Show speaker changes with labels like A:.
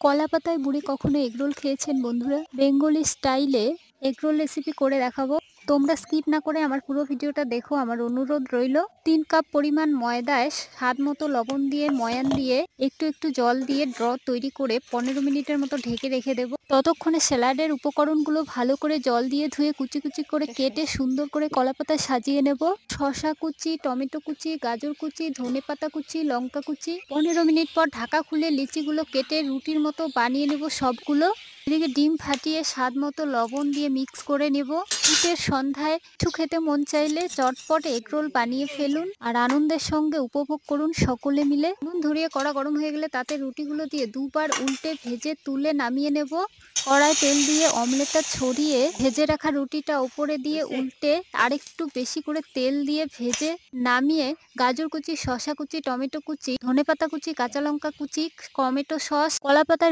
A: কলা পাতায় বুড়ি কখনো এগরোল খেয়েছেন বন্ধুরা? বেঙ্গলি স্টাইলে এগরোল রেসিপি করে দেখাবো। তোমরা স্কিপ না করে আমার পুরো ভিডিওটা দেখো, আমার অনুরোধ রইল। 3 কাপ পরিমাণ ময়দায় স্বাদ মতো লবণ দিয়ে ময়ান দিয়ে একটু একটু জল দিয়ে ড্র তৈরি করে 15 মিনিটের মতো ঢেকে রেখে দেব। ততক্ষণে স্যালাডের উপকরণগুলো ভালো করে জল দিয়ে ধুয়ে কুচি কুচি করে কেটে সুন্দর করে কলাপাতায় সাজিয়ে নেব। শসা কুচি, টমেটো কুচি, গাজর কুচি, ধনেপাতা কুচি, লঙ্কা কুচি। 15 মিনিট পর ঢাকা খুলে লিচিগুলো কেটে রুটির মতো বানিয়ে নেব সবগুলো। এদিকে ডিম ফাটিয়ে স্বাদ মতো লবণ দিয়ে মিক্স করে নেব। শীতের সন্ধ্যায় কিছু খেতে মন চাইলে চটপট এগরোল বানিয়ে ফেলুন আর আনন্দের সঙ্গে উপভোগ করুন সকলে মিলে। নুন ধরিয়ে কড়া গরম হয়ে গেলে তাতে রুটিগুলো দিয়ে দুবার উল্টে ভেজে তুলে নামিয়ে নেব। কড়ায় তেল দিয়ে অমলেটটা ছড়িয়ে ভেজে রাখা রুটিটা উপরে দিয়ে উল্টে আরেকটু বেশি করে তেল দিয়ে ভেজে নামিয়ে গাজর কুচি, শসা কুচি, টমেটো কুচি, ধনেপাতা কুচি, কাঁচা লঙ্কা কুচি, টমেটো সস, কলা পাতার